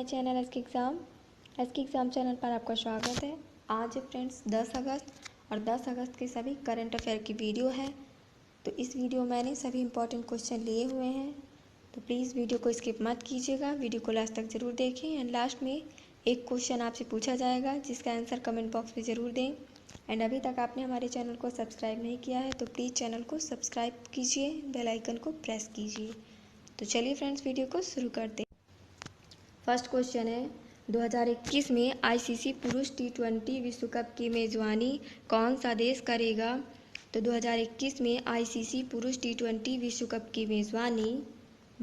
Channel S के exam channel पर आपका स्वागत है। आज है फ्रेंड्स 10 अगस्त और 10 अगस्त के सभी करंट अफेयर की वीडियो है। तो इस वीडियो में मैंने सभी इंपॉर्टेंट क्वेश्चन लिए हुए हैं, तो प्लीज़ वीडियो को स्किप मत कीजिएगा, वीडियो को लास्ट तक ज़रूर देखें। एंड लास्ट में एक क्वेश्चन आपसे पूछा जाएगा जिसका आंसर कमेंट बॉक्स में ज़रूर दें। एंड अभी तक आपने हमारे चैनल को सब्सक्राइब नहीं किया है तो प्लीज़ चैनल को सब्सक्राइब कीजिए, बेल आइकन को प्रेस कीजिए। तो चलिए फ्रेंड्स वीडियो को शुरू करते हैं। फर्स्ट क्वेश्चन है 2021 में आईसीसी पुरुष टी20 विश्व कप की मेज़बानी कौन सा देश करेगा? तो 2021 में आईसीसी पुरुष टी20 विश्व कप की मेज़बानी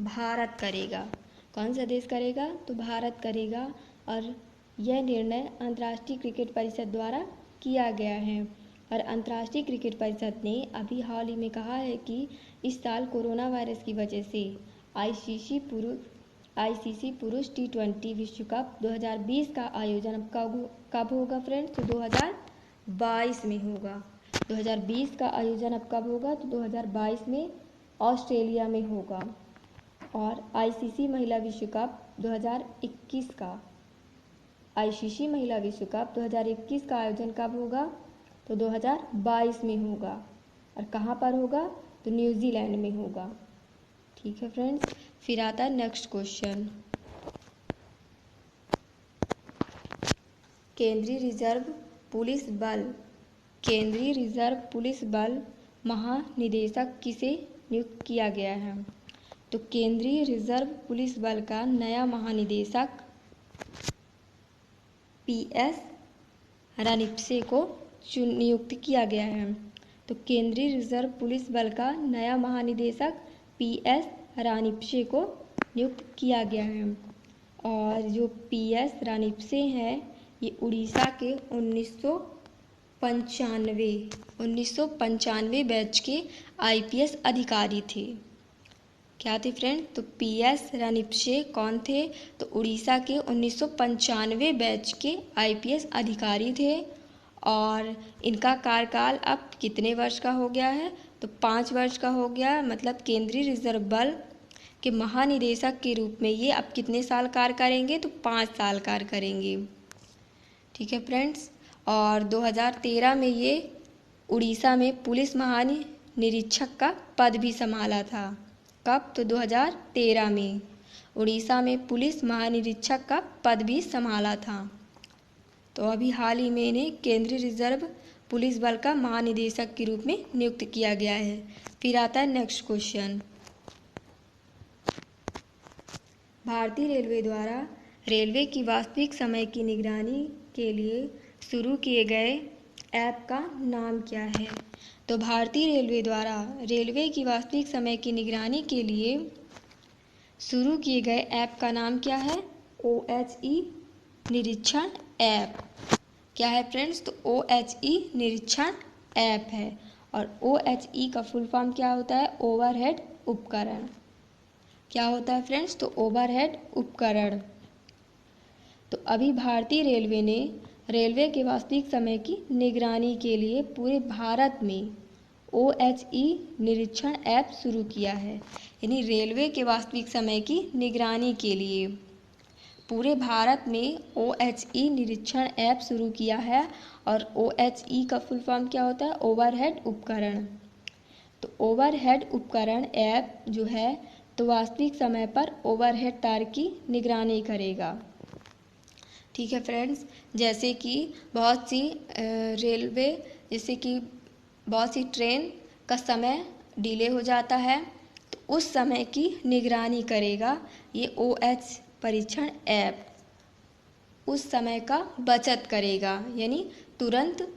भारत करेगा। कौन सा देश करेगा? तो भारत करेगा। और यह निर्णय अंतर्राष्ट्रीय क्रिकेट परिषद द्वारा किया गया है। और अंतर्राष्ट्रीय क्रिकेट परिषद ने अभी हाल ही में कहा है कि इस साल कोरोना वायरस की वजह से आईसीसी पुरुष टी20 विश्व कप 2020 का आयोजन कब होगा फ्रेंड्स? तो 2022 में होगा। 2020 का आयोजन अब कब होगा? तो 2022 में ऑस्ट्रेलिया में होगा। और आईसीसी महिला विश्व कप 2021 का आईसीसी महिला विश्व कप 2021 का आयोजन कब होगा? तो 2022 में होगा। और कहाँ पर होगा? तो न्यूजीलैंड में होगा। ठीक है फ्रेंड्स, फिर आता है नेक्स्ट क्वेश्चन। केंद्रीय रिजर्व पुलिस बल महानिदेशक किसे नियुक्त किया गया है? तो केंद्रीय रिजर्व पुलिस बल का नया महानिदेशक पीएस रानिपसे को नियुक्त किया गया है। तो केंद्रीय रिजर्व पुलिस बल का नया महानिदेशक पीएस रानिपसे को नियुक्त किया गया है। और जो पीएस रानिपसे हैं ये उड़ीसा के 1995 बैच के आईपीएस अधिकारी थे। क्या थे फ्रेंड? तो पीएस रानिपसे कौन थे? तो उड़ीसा के 1995 बैच के आईपीएस अधिकारी थे। और इनका कार्यकाल अब कितने वर्ष का हो गया है? तो 5 वर्ष का हो गया। मतलब केंद्रीय रिजर्व बल के महानिदेशक के रूप में ये अब कितने साल कार्य करेंगे? तो 5 साल कार्य करेंगे। ठीक है फ्रेंड्स। और 2013 में ये उड़ीसा में पुलिस महानिरीक्षक का पद भी संभाला था। कब? तो 2013 में उड़ीसा में पुलिस महानिरीक्षक का पद भी संभाला था। तो अभी हाल ही में इन्हें केंद्रीय रिजर्व पुलिस बल का महानिदेशक के रूप में नियुक्त किया गया है। फिर आता है नेक्स्ट क्वेश्चन। भारतीय रेलवे द्वारा रेलवे की वास्तविक समय की निगरानी के लिए शुरू किए गए ऐप का नाम क्या है? तो भारतीय रेलवे द्वारा रेलवे की वास्तविक समय की निगरानी के लिए शुरू किए गए ऐप का नाम क्या है? OHE निरीक्षण ऐप। क्या है फ्रेंड्स? तो OHE निरीक्षण ऐप है। और OHE का फुल फॉर्म क्या होता है? ओवरहेड उपकरण। क्या होता है फ्रेंड्स? तो ओवरहेड उपकरण। तो अभी भारतीय रेलवे ने रेलवे के वास्तविक समय की निगरानी के लिए पूरे भारत में OHE निरीक्षण ऐप शुरू किया है। यानी रेलवे के वास्तविक समय की निगरानी के लिए पूरे भारत में OHE निरीक्षण ऐप शुरू किया है। और OHE का फुल फॉर्म क्या होता है? ओवरहेड उपकरण। तो ओवरहेड उपकरण ऐप जो है तो वास्तविक समय पर ओवरहेड तार की निगरानी करेगा। ठीक है फ्रेंड्स, जैसे कि बहुत सी ट्रेन का समय डिले हो जाता है तो उस समय की निगरानी करेगा ये OH परीक्षण ऐप। उस समय का बचत करेगा, यानी तुरंत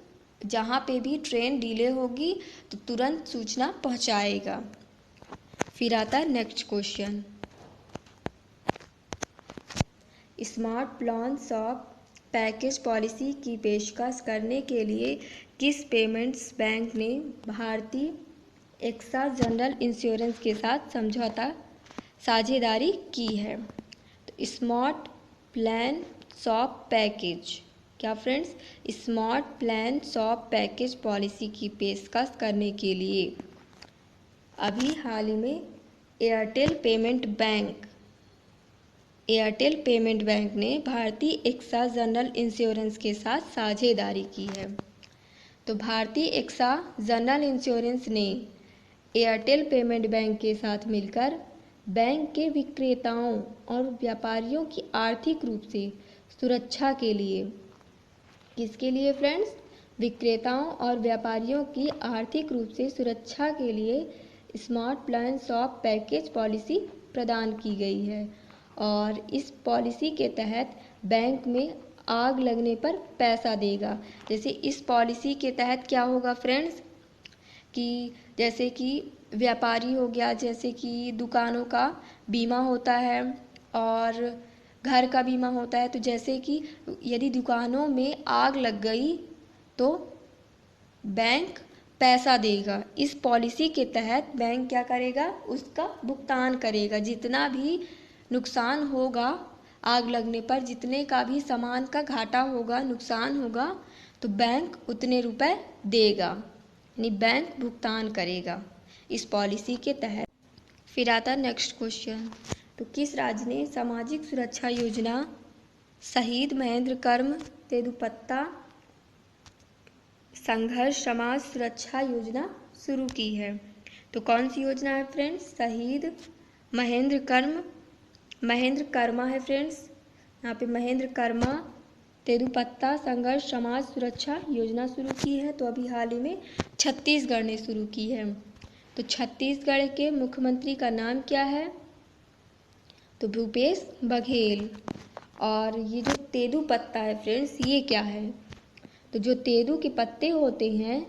जहाँ पे भी ट्रेन डिले होगी तो तुरंत सूचना पहुँचाएगा। फिर आता है next question. Smart plan shop package policy की पेशकश करने के लिए किस पेमेंट्स बैंक ने भारतीय एक्सा जनरल इंश्योरेंस के साथ समझौता साझेदारी की है? तो स्मार्ट प्लान शॉप पैकेज, क्या friends? Smart plan shop package policy की पेशकश करने के लिए अभी हाल ही में Airtel payment bank Airtel payment bank ने भारतीय एक्सा जनरल इंश्योरेंस के साथ साझेदारी की है। तो भारतीय एक्सा जनरल इंश्योरेंस ने एयरटेल पेमेंट बैंक के साथ मिलकर बैंक के विक्रेताओं और व्यापारियों की आर्थिक रूप से सुरक्षा के लिए, किसके लिए फ्रेंड्स? विक्रेताओं और व्यापारियों की आर्थिक रूप से सुरक्षा के लिए smart plan shop package policy प्रदान की गई है। और इस पॉलिसी के तहत बैंक में आग लगने पर पैसा देगा। जैसे इस पॉलिसी के तहत क्या होगा फ्रेंड्स कि जैसे कि व्यापारी हो गया, जैसे कि दुकानों का बीमा होता है और घर का बीमा होता है। तो जैसे कि यदि दुकानों में आग लग गई तो बैंक पैसा देगा। इस पॉलिसी के तहत बैंक क्या करेगा? उसका भुगतान करेगा। जितना भी नुकसान होगा आग लगने पर, जितने का भी सामान का घाटा होगा, नुकसान होगा, तो बैंक उतने रुपए देगा, यानी बैंक भुगतान करेगा इस पॉलिसी के तहत। फिर आता नेक्स्ट क्वेश्चन, तो किस राज्य ने सामाजिक सुरक्षा योजना शहीद महेंद्र कर्म तेंदुपत्ता संघर्ष समाज सुरक्षा योजना शुरू की है? तो कौन सी योजना है फ्रेंड्स? शहीद महेंद्र कर्मा है फ्रेंड्स। यहाँ पे महेंद्र कर्मा तेंदुपत्ता संघर्ष समाज सुरक्षा योजना शुरू की है। तो अभी हाल ही में छत्तीसगढ़ ने शुरू की है। तो छत्तीसगढ़ के मुख्यमंत्री का नाम क्या है? तो भूपेश बघेल। और ये जो तेंदुपत्ता है फ्रेंड्स, ये क्या है? तो जो तेंदू के पत्ते होते हैं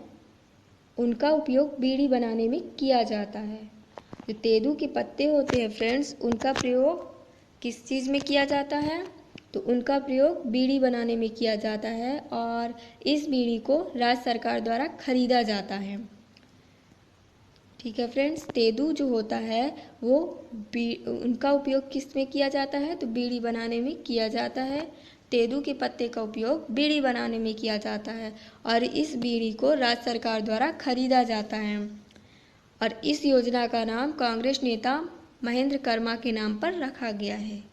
उनका उपयोग बीड़ी बनाने में किया जाता है। जो तेंदू के पत्ते होते हैं फ्रेंड्स, उनका प्रयोग किस चीज़ में किया जाता है? तो उनका प्रयोग बीड़ी बनाने में किया जाता है और इस बीड़ी को राज्य सरकार द्वारा खरीदा जाता है। ठीक है फ्रेंड्स, तेंदू जो होता है वो उनका उपयोग किस में किया जाता है? तो बीड़ी बनाने में किया जाता है। तेंदू के पत्ते का उपयोग बीड़ी बनाने में किया जाता है और इस बीड़ी को राज्य सरकार द्वारा खरीदा जाता है। और इस योजना का नाम कांग्रेस नेता महेंद्र कर्मा के नाम पर रखा गया है।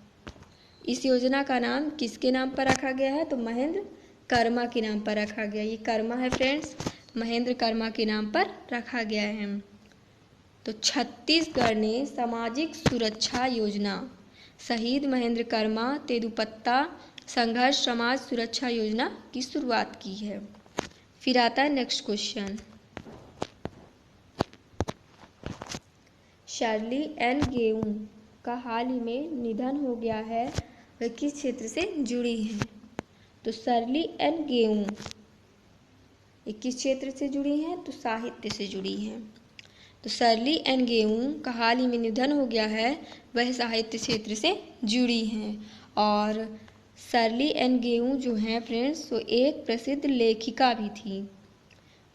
इस योजना का नाम किसके नाम पर रखा गया है? तो महेंद्र कर्मा के नाम पर रखा गया। ये कर्मा है फ्रेंड्स, महेंद्र कर्मा के नाम पर रखा गया है। तो छत्तीसगढ़ ने सामाजिक सुरक्षा योजना शहीद महेंद्र कर्मा तेंदुपत्ता संघर्ष समाज सुरक्षा योजना की शुरुआत की है। फिर आता है नेक्स्ट क्वेश्चन, शर्ली एन गेहूं का हाल ही में निधन हो गया है, वह किस क्षेत्र से जुड़ी हैं? तो शर्ली एन गेहूं ये किस क्षेत्र से जुड़ी हैं? तो साहित्य से जुड़ी हैं। तो शर्ली एन गेहूं का हाल ही में निधन हो गया है, वह साहित्य क्षेत्र से जुड़ी हैं। और शर्ली एन गेहूं जो हैं फ्रेंड्स, वो एक प्रसिद्ध लेखिका भी थी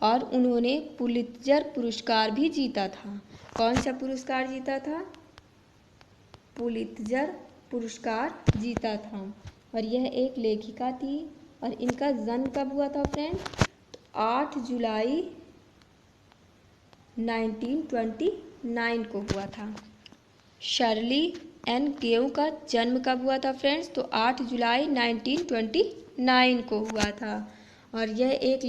और उन्होंने पुलित्जर पुरस्कार भी जीता था। कौन सा पुरस्कार जीता था? पुलित्जर पुरस्कार जीता था। और यह एक लेखिका थी और इनका जन्म कब हुआ था फ्रेंड्स? तो 8 जुलाई 1929 को हुआ था। शर्ली एन गेहूं का जन्म कब हुआ था फ्रेंड्स? तो 8 जुलाई 1929 को हुआ था और यह एक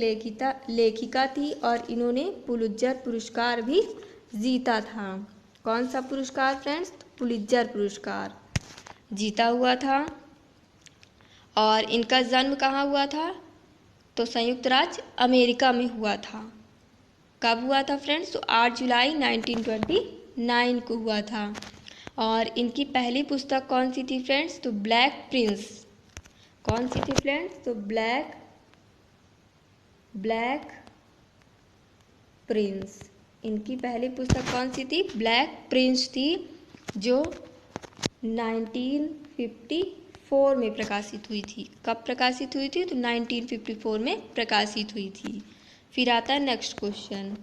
लेखिका थी और इन्होंने पुलित्जर पुरस्कार भी जीता था। कौन सा पुरस्कार फ्रेंड्स? पुलित्जर पुरस्कार जीता हुआ था। और इनका जन्म कहाँ हुआ था? तो संयुक्त राज्य अमेरिका में हुआ था। कब हुआ था फ्रेंड्स? तो 8 जुलाई 1929 को हुआ था। और इनकी पहली पुस्तक कौन सी थी फ्रेंड्स? तो ब्लैक प्रिंस। कौन सी थी फ्रेंड्स? तो ब्लैक प्रिंस। इनकी पहली पुस्तक कौन सी थी? ब्लैक प्रिंस थी, जो 1954 में प्रकाशित हुई थी। कब प्रकाशित हुई थी? तो 1954 में प्रकाशित हुई थी। फिर आता है नेक्स्ट क्वेश्चन,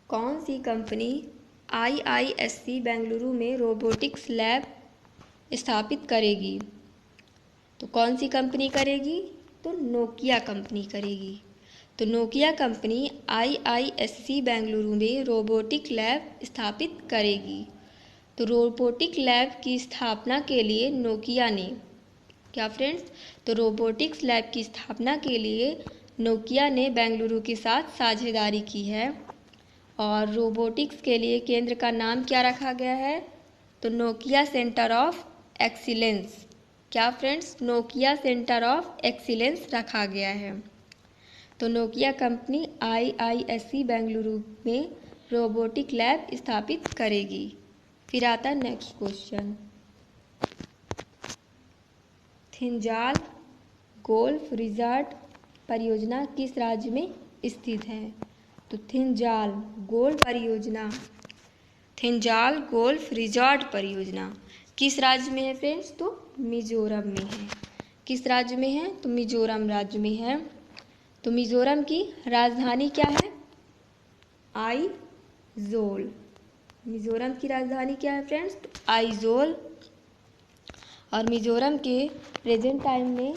कौन सी कंपनी IISc बेंगलुरु में रोबोटिक्स लैब स्थापित करेगी? तो कौन सी कंपनी करेगी? तो नोकिया कंपनी करेगी। तो नोकिया कंपनी IISc बेंगलुरु में रोबोटिक लैब स्थापित करेगी। तो रोबोटिक लैब की स्थापना के लिए नोकिया ने, क्या फ्रेंड्स, तो रोबोटिक्स लैब की स्थापना के लिए नोकिया ने बेंगलुरु के साथ साझेदारी की है। और रोबोटिक्स के लिए केंद्र का नाम क्या रखा गया है, तो नोकिया सेंटर ऑफ एक्सीलेंस, क्या friends, Nokia centre of excellence रखा गया है। तो नोकिया कंपनी IISc बेंगलुरु में रोबोटिक लैब स्थापित करेगी। फिर आता है नेक्स्ट क्वेश्चन, थिंजाल गोल्फ रिजॉर्ट परियोजना किस राज्य में स्थित है, तो थिंजाल गोल्फ रिजॉर्ट परियोजना किस राज्य में है फ्रेंड्स, तो मिजोरम में है। किस राज्य में है, तो मिजोरम राज्य में है। तो मिजोरम की राजधानी क्या है, आइजोल। मिजोरम की राजधानी क्या है फ्रेंड्स, तो आइजोल। और मिजोरम के प्रेजेंट टाइम में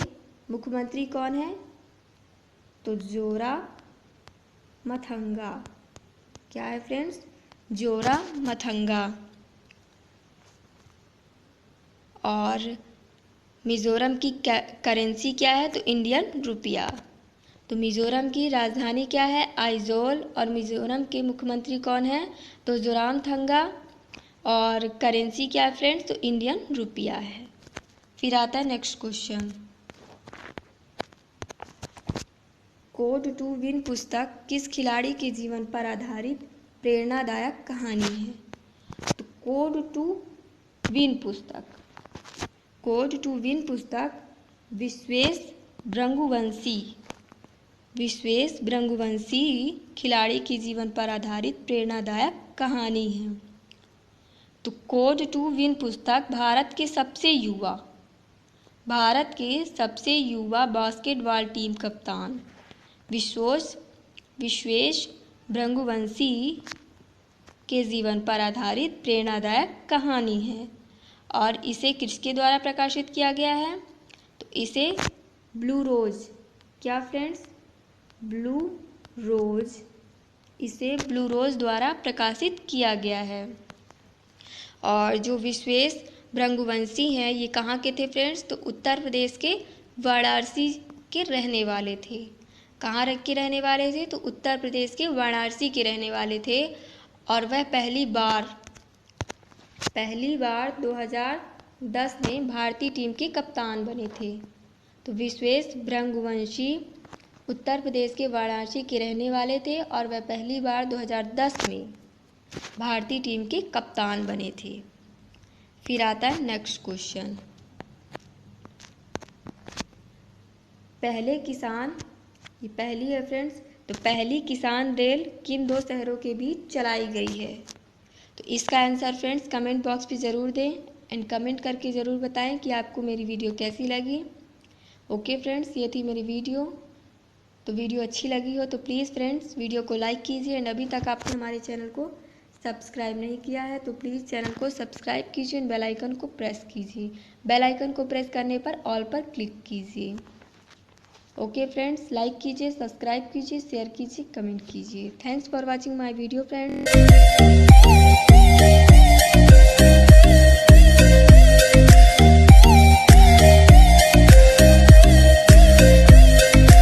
मुख्यमंत्री कौन है, तो जोरामथंगा, क्या है फ्रेंड्स, जोरामथंगा। और मिजोरम की करेंसी क्या है, तो इंडियन रुपया। तो मिजोरम की राजधानी क्या है, आइजोल। और मिजोरम के मुख्यमंत्री कौन है, तो जोरामथंगा। और करेंसी क्या है फ्रेंड्स, तो इंडियन रुपया है। फिर आता है next question, code to win पुस्तक किस खिलाड़ी के जीवन पर आधारित प्रेरणादायक कहानी है। तो कोड टू विन पुस्तक विश्वेश भृगुवंशी खिलाड़ी के जीवन पर आधारित प्रेरणादायक कहानी है। तो कोड टू विन पुस्तक भारत के सबसे युवा बास्केटबॉल टीम कप्तान विश्वेश भृगुवंशी के जीवन पर आधारित प्रेरणादायक कहानी है। और इसे किसके द्वारा प्रकाशित किया गया है, तो इसे ब्लू रोज, क्या फ्रेंड्स, इसे ब्लू रोज द्वारा प्रकाशित किया गया है। और जो विश्वेश भृगुवंशी हैं ये कहाँ के थे फ्रेंड्स, तो उत्तर प्रदेश के वाराणसी के रहने वाले थे। कहाँ के रहने वाले थे, तो उत्तर प्रदेश के वाराणसी के रहने वाले थे। और वह पहली बार 2010 में भारतीय टीम के कप्तान बने थे। तो विश्वेश भृगुवंशी उत्तर प्रदेश के वाराणसी के रहने वाले थे और वह पहली बार 2010 में भारतीय टीम के कप्तान बने थे। फिर आता है नेक्स्ट क्वेश्चन, ये पहली है फ्रेंड्स, तो पहली किसान रेल किन दो शहरों के बीच चलाई गई है। तो इसका आंसर फ्रेंड्स कमेंट बॉक्स पे ज़रूर दें एंड कमेंट करके ज़रूर बताएं कि आपको मेरी वीडियो कैसी लगी। ओके फ्रेंड्स, ये थी मेरी वीडियो। तो वीडियो अच्छी लगी हो तो प्लीज़ फ्रेंड्स वीडियो को लाइक कीजिए एंड अभी तक आपने हमारे चैनल को सब्सक्राइब नहीं किया है तो प्लीज़ चैनल को सब्सक्राइब कीजिए एंड बेल आइकन को प्रेस कीजिए। बेल आइकन को प्रेस करने पर ऑल पर क्लिक कीजिए। ओके फ्रेंड्स, लाइक कीजिए, सब्सक्राइब कीजिए, शेयर कीजिए, कमेंट कीजिए। Thanks for watching my video friends.